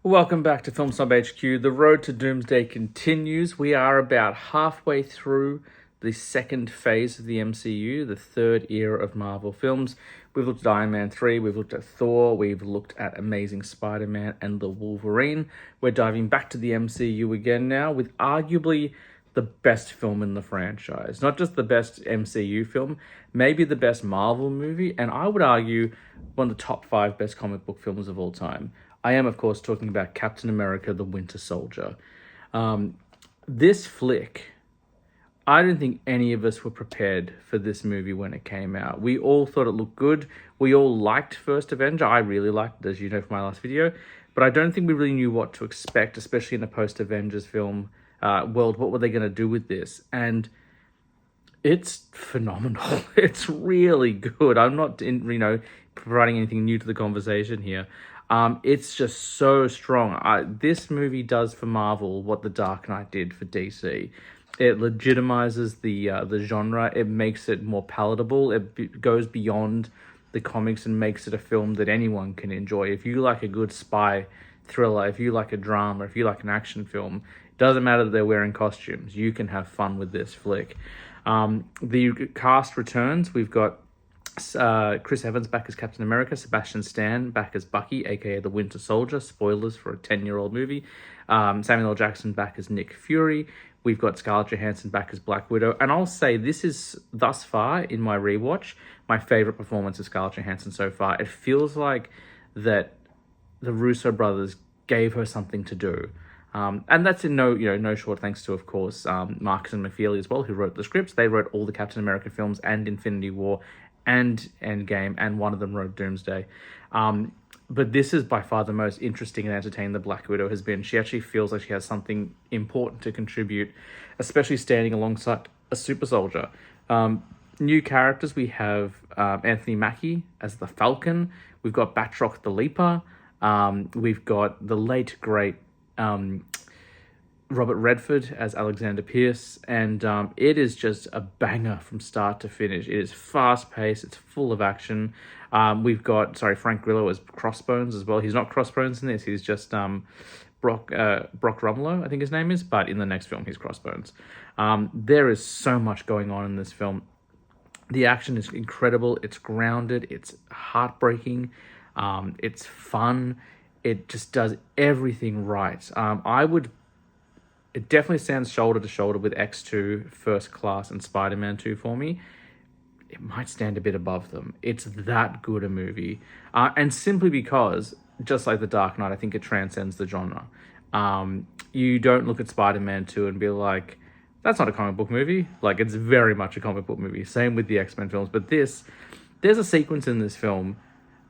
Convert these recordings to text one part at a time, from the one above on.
Welcome back to Film Snob HQ. The road to Doomsday continues. We are about halfway through the second phase of the MCU, the third era of Marvel films. We've looked at Iron Man 3, we've looked at Thor, we've looked at Amazing Spider-Man and the Wolverine. We're diving back to the MCU again now with arguably the best film in the franchise. Not just the best MCU film, maybe the best Marvel movie, and I would argue one of the top 5 best comic book films of all time. I am, of course, talking about Captain America, the Winter Soldier. This flick, I don't think any of us were prepared for this movie when it came out. We all thought it looked good. We all liked First Avenger. I really liked it, as you know from my last video. But I don't think we really knew what to expect, especially in a post-Avengers film world. What were they going to do with this? And it's phenomenal. It's really good. I'm not, providing anything new to the conversation here. It's just so strong. This movie does for Marvel what The Dark Knight did for DC. It legitimizes the genre. It makes it more palatable. It goes beyond the comics and makes it a film that anyone can enjoy. If you like a good spy thriller, if you like a drama, if you like an action film, it doesn't matter that they're wearing costumes. You can have fun with this flick. The cast returns. We've got Chris Evans back as Captain America, Sebastian Stan back as Bucky, aka the Winter Soldier. Spoilers for a 10-year-old movie. Samuel L. Jackson back as Nick Fury. We've got Scarlett Johansson back as Black Widow. And I'll say this is, thus far, in my rewatch, my favorite performance of Scarlett Johansson so far. It feels like that the Russo brothers gave her something to do. And that's in no short thanks to, of course, Marcus and McFeely as well, who wrote the scripts. They wrote all the Captain America films and Infinity War and Endgame, and one of them wrote Doomsday. But this is by far the most interesting and entertaining the Black Widow has been. She actually feels like she has something important to contribute, especially standing alongside a super soldier. New characters, we have Anthony Mackie as the Falcon. We've got Batroc the Leaper. We've got the late, great Robert Redford as Alexander Pierce, and it is just a banger from start to finish. It is fast-paced, it's full of action. We've got, Frank Grillo as Crossbones as well. He's not Crossbones in this, he's just Brock Rumlow, I think his name is, but in the next film, he's Crossbones. There is so much going on in this film. The action is incredible, it's grounded, it's heartbreaking, it's fun, it just does everything right. It definitely stands shoulder to shoulder with X2, First Class, and Spider-Man 2 for me. It might stand a bit above them. It's that good a movie. And simply because, just like The Dark Knight, I think it transcends the genre. You don't look at Spider-Man 2 and be like, that's not a comic book movie. Like, it's very much a comic book movie. Same with the X-Men films. But there's a sequence in this film,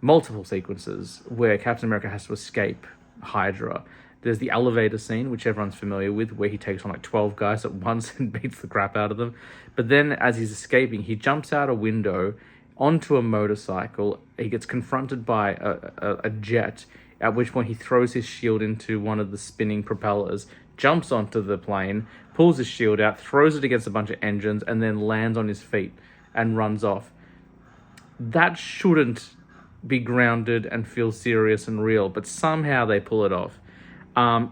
multiple sequences, where Captain America has to escape Hydra. There's the elevator scene, which everyone's familiar with, where he takes on like 12 guys at once and beats the crap out of them. But then as he's escaping, he jumps out a window onto a motorcycle. He gets confronted by a jet, at which point he throws his shield into one of the spinning propellers, jumps onto the plane, pulls his shield out, throws it against a bunch of engines, and then lands on his feet and runs off. That shouldn't be grounded and feel serious and real, but somehow they pull it off.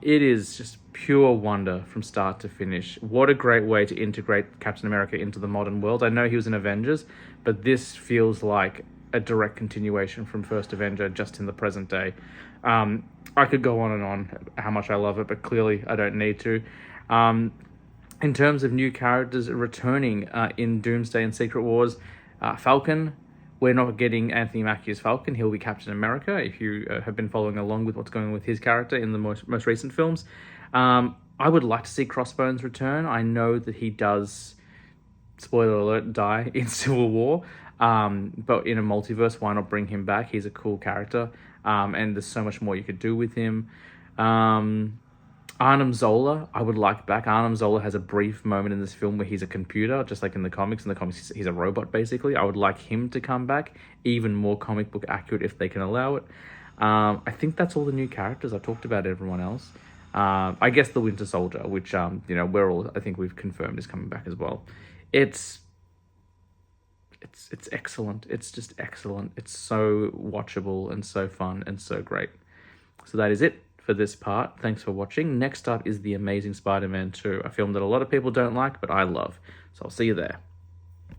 It is just pure wonder from start to finish. What a great way to integrate Captain America into the modern world. I know he was in Avengers, but this feels like a direct continuation from First Avenger, just in the present day. I could go on and on how much I love it, but clearly I don't need to. In terms of new characters returning in Doomsday and Secret Wars, Falcon. We're not getting Anthony Mackie as Falcon. He'll be Captain America, if you have been following along with what's going on with his character in the most recent films. I would like to see Crossbones return. I know that he does, spoiler alert, die in Civil War. But in a multiverse, why not bring him back? He's a cool character. And there's so much more you could do with him. Arnim Zola, I would like back. Arnim Zola has a brief moment in this film where he's a computer, just like in the comics. In the comics, he's a robot, basically. I would like him to come back, even more comic book accurate if they can allow it. I think that's all the new characters. I talked about everyone else. I guess the Winter Soldier, which, we're all, I think we've confirmed is coming back as well. It's excellent. It's just excellent. It's so watchable and so fun and so great. So that is it for this part. Thanks for watching. Next up is The Amazing Spider-Man 2, a film that a lot of people don't like, but I love. So I'll see you there.